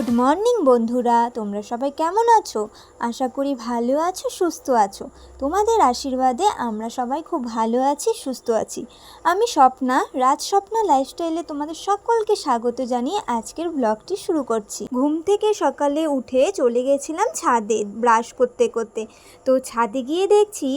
Good morning বন্ধুরা, তোমরা সবাই কেমন আছো? আশা করি ভালো আছো, সুস্থ আছো। তোমাদের আশীর্বাদে আমরা সবাই খুব ভালো আছি, সুস্থ আছি। আমি স্বপ্না, রাজস্বপ্না লাইফস্টাইলে তোমাদের সকলকে স্বাগত জানিয়ে আজকের ব্লগটি শুরু করছি। ঘুম থেকে সকালে উঠে চলে গেছিলাম ছাদে ব্রাশ করতে করতে। তো ছাদে গিয়ে দেখছি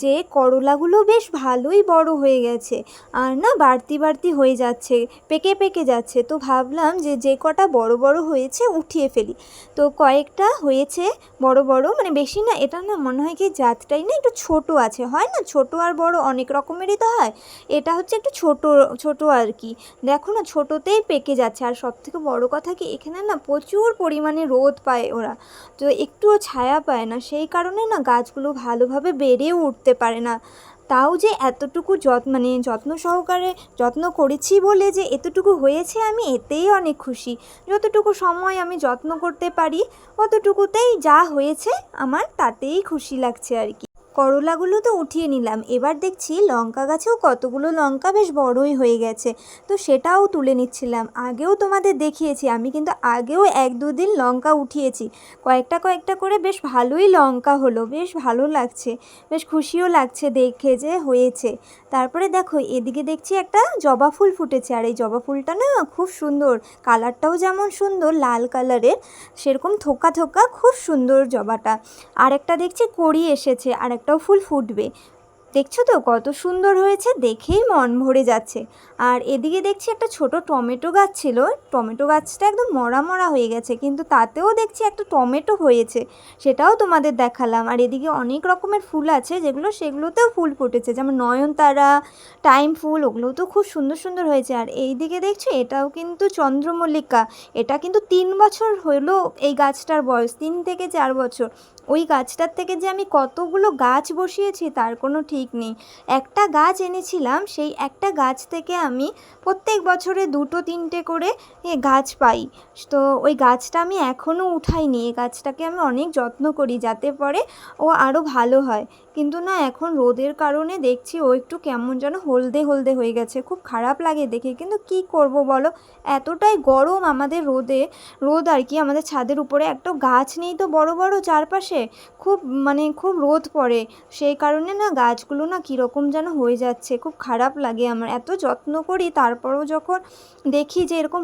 যে করলাগুলো বেশ ভালোই বড় হয়ে গেছে, আর না বাড়তি বাড়তি হয়ে যাচ্ছে, পেকে পেকে যাচ্ছে। তো ভাবলাম যে কটা বড় বড় হয়েছে উঠিয়ে ফেলি। তো কয়েকটা হয়েছে বড় বড়, মানে বেশি না, এটা না মনে হয় কি জাতটাই না একটু ছোট আছে, হয় না ছোট আর বড় অনেক রকমেরই তো হয়, এটা হচ্ছে একটু ছোট ছোট আর কি। দেখো না ছোটোতেই পেকে যাচ্ছে। আর সব থেকে বড় কথা কি, এখানে না প্রচুর পরিমাণে রোদ পায় ওরা, তো একটুও ছায়া পায় না, সেই কারণে না গাছগুলো ভালোভাবে বেড়েও উঠতে পারে না। তাও যে এতটুকু যত্ন সহকারে যত্ন করেছি বলে যে এতটুকু হয়েছে, আমি এতেই অনেক খুশি। যতটুকু সময় আমি যত্ন করতে পারি অতটুকুতেই যা হয়েছে আমার তাতেই খুশি লাগছে আর কি। করলাগুলো তো উঠিয়ে নিলাম, এবার দেখছি লঙ্কা গাছেও কতগুলো লঙ্কা বেশ বড়ই হয়ে গেছে, তো সেটাও তুলে নিচ্ছিলাম। আগেও তোমাদের দেখিয়েছি, আমি কিন্তু আগেও 1-2 দিন লঙ্কা উঠিয়েছি, কয়েকটা করে বেশ ভালোই লঙ্কা হলো, বেশ ভালো লাগছে, বেশ খুশিও লাগছে দেখে যে হয়েছে। তারপরে দেখো এদিকে দেখছি একটা জবা ফুল ফুটেছে, আর এই জবা ফুলটা না খুব সুন্দর, কালারটাও যেমন সুন্দর লাল কালারের, সেরকম থোকা থোকা খুব সুন্দর জবাটা। আর একটা দেখছি কড়ি এসেছে, আর একটাও ফুল ফুটবে। দেখছো তো কত সুন্দর হয়েছে, দেখেই মন ভরে যাচ্ছে। আর এদিকে দেখছি একটা ছোট টমেটো গাছ ছিল, টমেটো গাছটা একদম মরা মরা হয়ে গেছে, কিন্তু তাতেও দেখছি একটা টমেটো হয়েছে, সেটাও তোমাদের দেখালাম। আর এদিকে অনেক রকমের ফুল আছে সেগুলোতেও ফুল ফুটেছে, যেমন নয়নতারা, টাইম ফুল, ওগুলোও তো খুব সুন্দর সুন্দর হয়েছে। আর এই দিকে দেখছো এটাও কিন্তু চন্দ্রমল্লিকা, এটা কিন্তু 3 বছর হলো এই গাছটার বয়স, 3 থেকে 4 বছর। ওই গাছটার থেকে যে আমি কতগুলো গাছ বসিয়েছি তার কোনো ঠিক নেই। একটা গাছ এনেছিলাম, সেই একটা গাছ থেকে আমি প্রত্যেক বছরে 2-3টে করে গাছ পাই। তো ওই গাছটা আমি এখনও উঠাইনি, এই গাছটাকে আমি অনেক যত্ন করি যাতে পরে ও আরও ভালো হয়। কিন্তু না এখন রোদের কারণে দেখছি ও একটু কেমন যেন হলদে হলদে হয়ে গেছে, খুব খারাপ লাগে দেখে, কিন্তু কি করব বলো, এতটাই গরম আমাদের রোদ আর কি। আমাদের ছাদের উপরে একটা গাছ নেই তো বড় বড় চারপাশে, খুব রোদ পড়ে, সেই কারণে না গাছগুলো না কীরকম যেন হয়ে যাচ্ছে, খুব খারাপ লাগে আমার। এত যত্ন করি তারপরেও যখন দেখি যে এরকম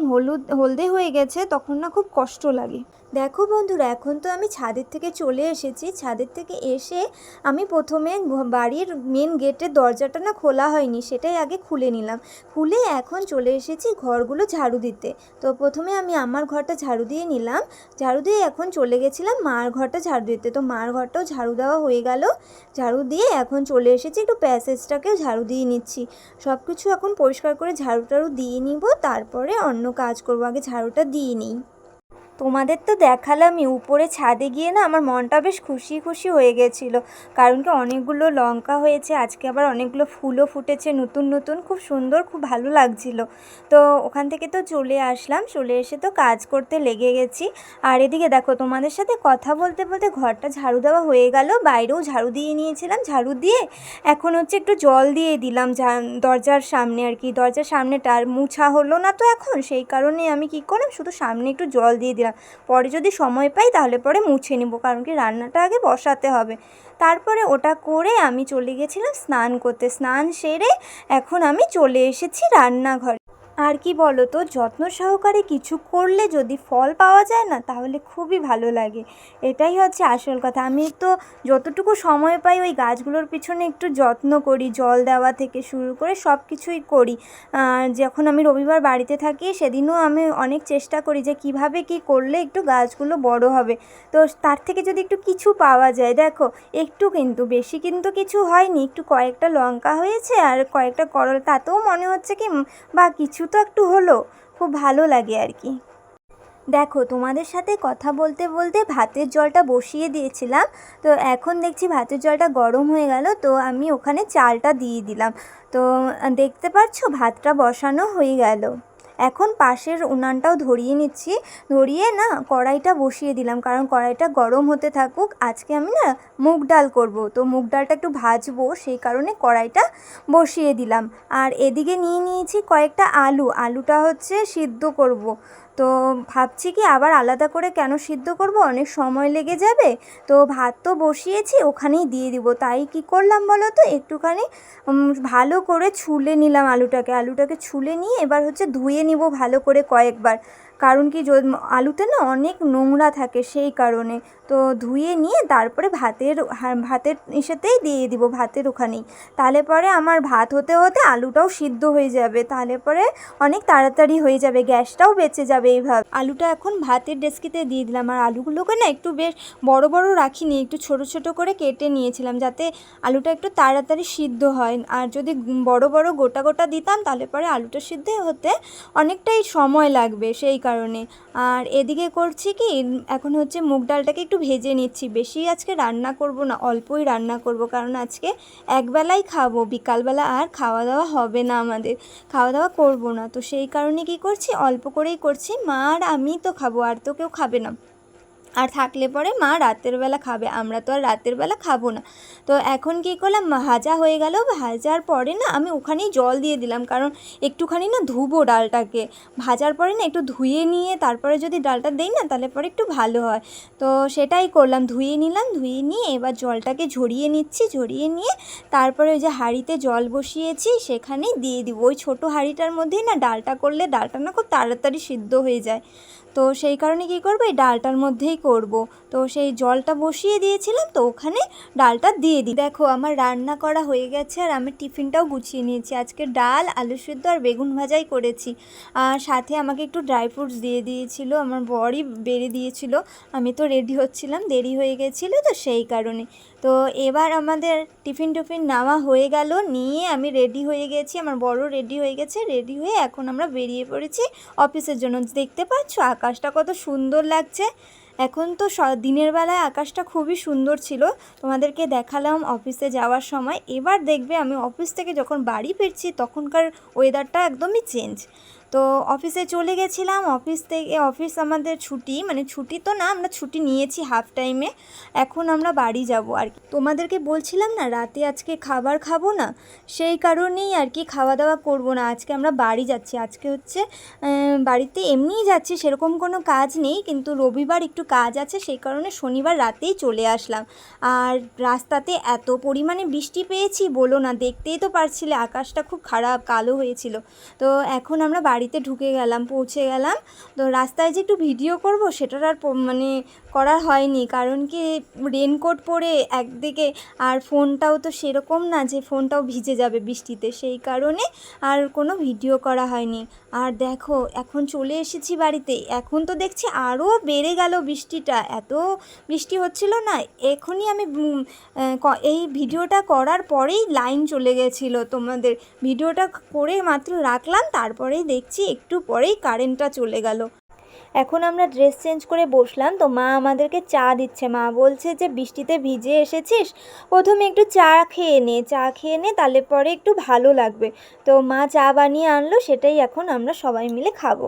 হলদে হয়ে গেছে তখন না খুব কষ্ট লাগে। দেখো বন্ধুরা, এখন তো আমি ছাদের থেকে চলে এসেছি, ছাদের থেকে এসে আমি প্রথমে বাড়ির মেন গেটের দরজাটা না খোলা হয়নি, সেটাই আগে খুলে নিলাম। খুলে এখন চলে এসেছি ঘরগুলো ঝাড়ু দিতে। তো প্রথমে আমি আমার ঘরটা ঝাড়ু দিয়ে নিলাম, ঝাড়ু দিয়ে এখন চলে গেছিলাম মার ঘরটা ঝাড়ু দিতে। তো মার ঘরটাও ঝাড়ু দেওয়া হয়ে গেল, ঝাড়ু দিয়ে এখন চলে এসেছি একটু প্যাসেজটাকেও ঝাড়ু দিয়ে নিচ্ছি। সব কিছু এখন পরিষ্কার করে ঝাড়ু টাড়ু দিয়ে নিব, তারপরে অন্য কাজ করবো, আগে ঝাড়ুটা দিয়ে নিই। তোমাদের তো দেখালামই, উপরে ছাদে গিয়ে না আমার মনটা বেশ খুশি খুশি হয়ে গেছিলো, কারণ কি অনেকগুলো লঙ্কা হয়েছে, আজকে আবার অনেকগুলো ফুলও ফুটেছে নতুন নতুন, খুব সুন্দর, খুব ভালো লাগছিল। তো ওখান থেকে তো চলে আসলাম, চলে এসে তো কাজ করতে লেগে গেছি। আর এদিকে দেখো তোমাদের সাথে কথা বলতে বলতে ঘরটা ঝাড়ু দেওয়া হয়ে গেল, বাইরেও ঝাড়ু দিয়ে নিয়েছিলাম, ঝাড়ু দিয়ে এখন হচ্ছে একটু জল দিয়ে দিলাম দরজার সামনে আর কি, দরজার সামনেটা আর মুছা হলো না তো এখন, সেই কারণে আমি কি করলাম শুধু সামনে একটু জল দিয়ে দিলাম, পরে যদি সময় পাই তাহলে পরে মুছে নেব, কারণ কি রান্নাটা আগে বসাতে হবে। তারপরে ওটা করে আমি চলে গেছিলাম স্নান করতে, স্নান সেরে এখন আমি চলে এসেছি রান্নাঘরে। আর কি বলো তো, যত্ন সহকারে কিছু করলে যদি ফল পাওয়া যায় না তাহলে খুবই ভালো লাগে, এটাই হচ্ছে আসল কথা। আমি তো যতটুকু সময় পাই ওই গাছগুলোর পিছনে একটু যত্ন করি, জল দেওয়া থেকে শুরু করে সব কিছুই করি। যখন আমি রবিবার বাড়িতে থাকি সেদিনও আমি অনেক চেষ্টা করি যে কিভাবে কি করলে একটু গাছগুলো বড় হবে। তো তার থেকে যদি একটু কিছু পাওয়া যায়, দেখো একটু, কিন্তু বেশি কিন্তু কিছু হয়নি, একটু কয়েকটা লঙ্কা হয়েছে আর কয়েকটা করলা, তাতেও মনে হচ্ছে কি বা কিছু তো একটু হলো, খুব ভালো লাগে আর কি। দেখো তোমাদের সাথে কথা বলতে বলতে ভাতের জলটা বসিয়ে দিয়েছিলাম, তো এখন দেখছি ভাতের জলটা গরম হয়ে গেল, তো আমি ওখানে চালটা দিয়ে দিলাম। তো দেখতে পাচ্ছ ভাতটা বসানো হয়ে গেল। এখন পাশের উনানটাও ধরিয়ে নিচ্ছি, ধরিয়ে না কড়াইটা বসিয়ে দিলাম, কারণ কড়াইটা গরম হতে থাকুক। আজকে আমি না মুগ ডাল করব, তো মুগ ডালটা একটু ভাজবো, সেই কারণে কড়াইটা বসিয়ে দিলাম। আর এদিকে নিয়ে নিয়েছি কয়েকটা আলুটা হচ্ছে সিদ্ধ করব। তো ভাবছি কি আবার আলাদা করে কেন সিদ্ধ করব, অনেক সময় লেগে যাবে। তো ভাত তো বসিয়েছি, ওখানেই দিয়ে দিব। তাই কি করলাম বলো তো, একটুখানি ভালো করে ছুলে নিলাম আলুটাকে ছুলে নিয়ে এবার হচ্ছে ধুয়ে নিব ভালো করে কয়েকবার। কারণ কি আলুতে না অনেক নোংরা থাকে, সেই কারণে। তো ধুয়ে নিয়ে তারপরে ভাতের ইসেতেই দিয়ে দিব, ভাতের ওখানেই। তাহলে পরে আমার ভাত হতে হতে আলুটাও সিদ্ধ হয়ে যাবে, তাহলে পরে অনেক তাড়াতাড়ি হয়ে যাবে, গ্যাসটাও বেঁচে যাবে এইভাবে। আলুটা এখন ভাতের ডেস্কিতে দিয়ে দিলাম। আর আলুগুলোকে না একটু বেশ বড় বড় রাখিনি, একটু ছোট ছোট করে কেটে নিয়েছিলাম, যাতে আলুটা একটু তাড়াতাড়ি সিদ্ধ হয়। আর যদি বড় বড় গোটা গোটা দিতাম তাহলে পরে আলুটা সিদ্ধ হতে অনেকটাই সময় লাগবে, সেই কারণে। আর এদিকে করছি কি, এখন হচ্ছে মুগ ডালটাকে একটু ভেজে নিচ্ছি। বেশি আজকে রান্না করব না, অল্পই রান্না করব, কারণ আজকে একবেলাই খাবো, বিকালবেলা আর খাওয়া দাওয়া হবে না, আমাদের খাওয়া দাওয়া করব না। তো সেই কারণে কি করছি, অল্প করেই করছি। মা আর আমি তো খাবো, আর তো কেউ খাবে না। আর থাকলে পরে মা রাতের বেলা খাবে, আমরা তো আর রাতের বেলা খাবো না। তো এখন কী করলাম, ভাজা হয়ে গেল, ভাজার পরে না আমি ওখানেই জল দিয়ে দিলাম, কারণ একটুখানি না ধুবো ডালটাকে। ভাজার পরে না একটু ধুয়ে নিয়ে তারপরে যদি ডালটা দেই না, তাহলে পরে একটু ভালো হয়। তো সেটাই করলাম, ধুয়ে নিলাম, ধুয়ে নিয়ে এবার জলটাকে ঝরিয়ে নিচ্ছি। ঝরিয়ে নিয়ে তারপরে ওই যে হাঁড়িতে জল বসিয়েছি সেখানেই দিয়ে দিব। ওই ছোটো হাঁড়িটার মধ্যেই না ডালটা করলে ডালটা না খুব তাড়াতাড়ি সিদ্ধ হয়ে যায়। তো সেই কারণে কী করবো, এই ডালটার মধ্যেই করব। তো সেই জলটা বসিয়ে দিয়েছিলাম, তো ওখানে ডালটা দিয়ে দিই। দেখো আমার রান্না করা হয়ে গেছে, আর আমি টিফিনটাও গুছিয়ে নিয়েছি। আজকে ডাল, আলু সিদ্ধ আর বেগুন ভাজাই করেছি। আর সাথে আমাকে একটু ড্রাই ফ্রুটস দিয়ে দিয়েছিল, আমার বরই বেড়ে দিয়েছিল। আমি তো রেডি হচ্ছিলাম, দেরি হয়ে গেছিলো, তো সেই কারণে। তো এবার আমাদের টিফিন নেওয়া হয়ে গেল, নিয়ে আমি রেডি হয়ে গেছি, আমার বড় রেডি হয়ে গেছে। রেডি হয়ে এখন আমরা বেরিয়ে পড়েছি অফিসের জন্য। দেখতে পাচ্ছ আকাশটা কত সুন্দর লাগছে। এখন তো দিনের বেলায় আকাশটা খুবই সুন্দর ছিল, তোমাদেরকে দেখালাম অফিসে যাওয়ার সময়। এবার দেখবে আমি অফিস থেকে যখন বাড়ি ফিরছি তখনকার ওয়েদারটা একদমই চেঞ্জ। তো অফিসে চলে গেছিলাম, অফিস আমাদের ছুটি, মানে ছুটি তো না, আমরা ছুটি নিয়েছি হাফ টাইমে। এখন আমরা বাড়ি যাব আর কি। তোমাদেরকে বলছিলাম না রাতে আজকে খাবার খাবো না, সেই কারণেই আর কি খাওয়া দাওয়া করব না। আজকে আমরা বাড়ি যাচ্ছি। আজকে হচ্ছে বাড়িতে এমনিই যাচ্ছি, সেরকম কোনো কাজ নেই, কিন্তু রবিবার একটু কাজ আছে, সেই কারণে শনিবার রাতেই চলে আসলাম। আর রাস্তাতে এত পরিমাণে বৃষ্টি পেয়েছি বলো না, দেখতেই তো পারছিলে আকাশটা খুব খারাপ কালো হয়েছিল। তো এখন আমরা বাড়িতে ঢুকে গেলাম, পৌঁছে গেলাম। তো রাস্তায় যে একটু ভিডিও করব সেটার আর মানে করা হয়নি, কারণ কি রেনকোট পরে একদিকে, আর ফোনটাও তো সেরকম না যে ফোনটাও ভিজে যাবে বৃষ্টিতে, সেই কারণে আর কোনো ভিডিও করা হয়নি। আর দেখো এখন চলে এসেছি বাড়িতে, এখন তো দেখছি আরও বেড়ে গেল বৃষ্টিটা, এত বৃষ্টি হচ্ছিল না। এখনই আমি এই ভিডিওটা করার পরেই লাইন চলে গেছিলো, তোমাদের ভিডিওটা করে মাত্র রাখলাম, তারপরেই দেখছি একটু পরেই কারেন্টটা চলে গেল। এখন আমরা ড্রেস চেঞ্জ করে বসলাম, তো মা আমাদেরকে চা দিচ্ছে। মা বলছে যে বৃষ্টিতে ভিজে এসেছিস, প্রথমে একটু চা খেয়ে নে, তাহলে পরে একটু ভালো লাগবে। তো মা চা বানিয়ে আনলো, সেটাই এখন আমরা সবাই মিলে খাবো।